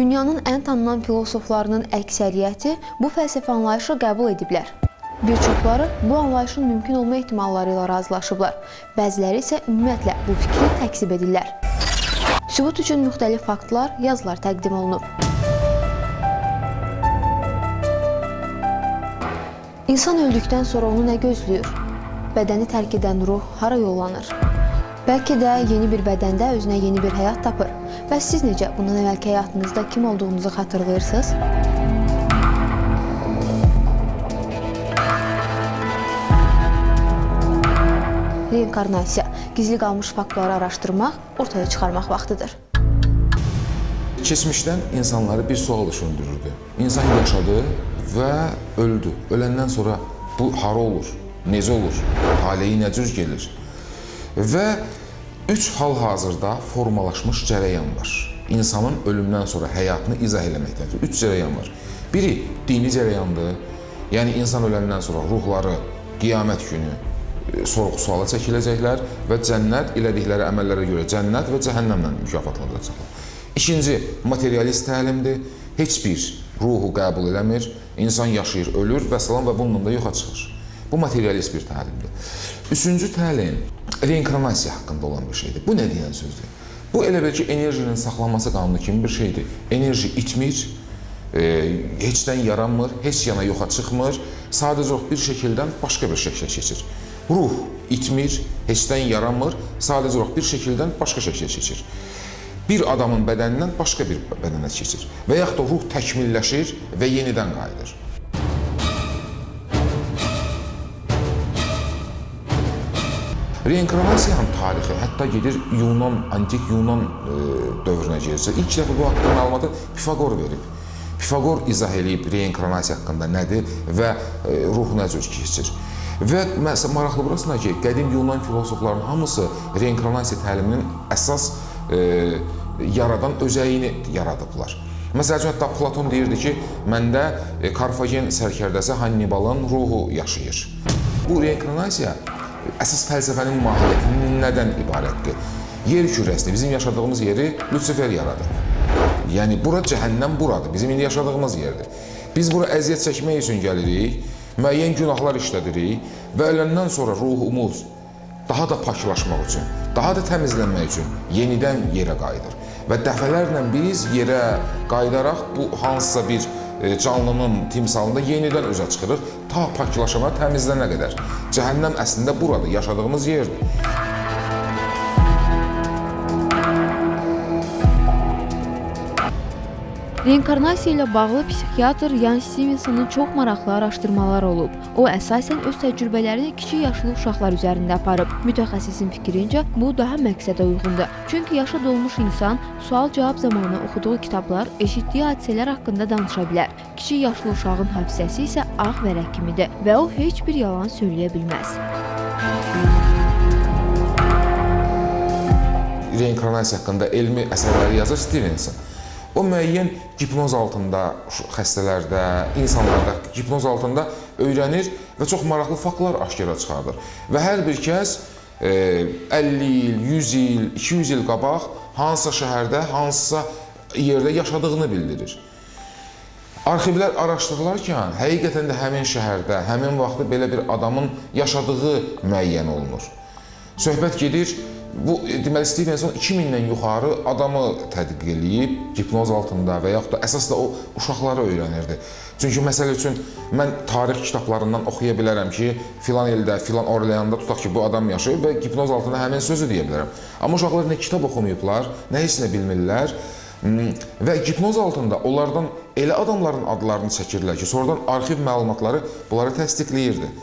Dünyanın ən tanınan filosoflarının əksəriyyəti bu fəlsəfə anlayışı qəbul ediblər. Bir çoxları bu anlayışın mümkün olma ehtimalları ilə razılaşıblar. Bəziləri isə ümumiyyətlə bu fikri təksib edirlər. Sübut üçün müxtəlif faktlar, yazılar təqdim olunub. İnsan öldükdən sonra onu nə gözləyir? Bədəni tərk edən ruh hara yollanır? Bəlkə də yeni bir bədəndə özünə yeni bir həyat tapır. Bəs siz necə bundan əvvəlki həyatınızda kim olduğunuzu xatırlayırsınız? Reinkarnasiya, gizli qalmış faktları araşdırmaq, ortaya çıxarmaq vaxtıdır. Keçmişdən insanları bir sual düşündürürdü. İnsan yaşadı və öldü. Öləndən sonra bu hara olur, necə olur, taleyi nə cür gelir? Və üç hal-hazırda formalaşmış cərəyan var. İnsanın ölümdən sonra həyatını izah eləməkdədir. Üç cərəyan var. Biri dini cərəyandır. Yəni insan öləndən sonra ruhları qiyamət günü sorğu-suala çəkiləcəklər və cənnət elədikləri əməllərə görə cənnət və cəhənnəmlə mükafatlandıracaqlar. İkinci, materialist təlimdir. Heç bir ruhu qəbul eləmir. İnsan yaşayır, ölür və salam və bununla da yoxa çıxır. Bu materialist bir təlimdir. Üçüncü təlim reinkarnasiya haqqında olan bir şeydir. Bu nə deyən sözdür? Bu elə bil ki, enerjinin saxlanması qanunu kimi bir şeydir. Enerji itmir, heçdən yaranmır, heç yana yoxa çıxmır, sadəcə bir şəkildən başqa bir şəklə keçir. Ruh itmir, heçdən yaranmır, sadəcə bir şəkildən başqa şəklə keçir. Bir adamın bədənindən başqa bir bədənə keçir və yaxud da ruh təkmilləşir və yenidən qayıdır. Reinkarnasiyanın tarixi hətta gedir antik Yunan dövrünə gedirsə. İlk dəfə bu haqqında məlumatı Pifaqor verib. Pifaqor izah edib reinkarnasiya haqqında nədir və ruh nə cür keçir. Və maraqlı burasına ki, qədim Yunan filosoflarının hamısı reinkarnasiya təliminin əsas yaradan özəyini yaradıblar. Məsəl üçün, hətta Platon deyirdi ki, məndə Karfagen sərkərdəsi Hannibalın ruhu yaşayır. Bu reinkarnasiya əsas fəlsəfənin mahiyyəti nədən ibarətdir? Yer kürəsini, bizim yaşadığımız yeri Lusifer yaradır. Yəni, bura cəhənnəm buradır, bizim indi yaşadığımız yerdir. Biz bura əziyyət çəkmək üçün gəlirik, müəyyən günahlar işlədirik və öləndən sonra ruhumuz daha da paklaşmaq üçün, daha da təmizlənmək üçün yenidən yerə qayıdır. Və dəfələrlə biz yerə qayıdaraq bu hansısa bir canlının timsalında yenidən üzə çıxırıq, ta paklaşana, təmizlənə qədər. Cəhənnəm əslində buradır, yaşadığımız yerdir. Reinkarnasiya ilə bağlı psixiatr Ian Stevensonun çox maraqlı araşdırmalar olub. O, əsasən öz təcrübələrini kiçik yaşlı uşaqlar üzərində aparıb. Mütəxəssisin fikrincə, bu daha məqsədə uyğundur. Çünki yaşa dolmuş insan sual-cavab zamanı oxuduğu kitablar, eşitdiyi hadisələr haqqında danışa bilər. Kiçik yaşlı uşağın hafizəsi isə ağ vərəq kimidir və o heç bir yalan söyləyə bilməz. Reinkarnasiya haqqında elmi əsərləri yazır Stevenson. O müəyyən hipnoz altında xəstələrdə, insanlarda hipnoz altında öyrənir və çox maraqlı faktlar aşkara çıxardır. Və hər bir kəs 50 il, 100 il, 200 il qabaq hansısa şəhərdə, hansısa yerdə yaşadığını bildirir. Arxivlər araşdırılarkən həqiqətən də həmin şəhərdə, həmin vaxtda belə bir adamın yaşadığı müəyyən olunur. Söhbət gedir. Bu, deməli, Stevenson 2000-dən yuxarı adamı tədqiq edib, hipnoz altında və yaxud da əsas da o uşaqları öyrənirdi. Çünki məsələ üçün, mən tarix kitablarından oxuya bilərəm ki, filan ildə, filan Orleanda tutaq ki, bu adam yaşayıb və hipnoz altında həmin sözü deyə bilərəm. Amma uşaqlar nə kitab oxumayıblar, nə heç nə bilmirlər və hipnoz altında onlardan elə adamların adlarını çəkirlər ki, sonradan arxiv məlumatları bunları təsdiqləyirdi.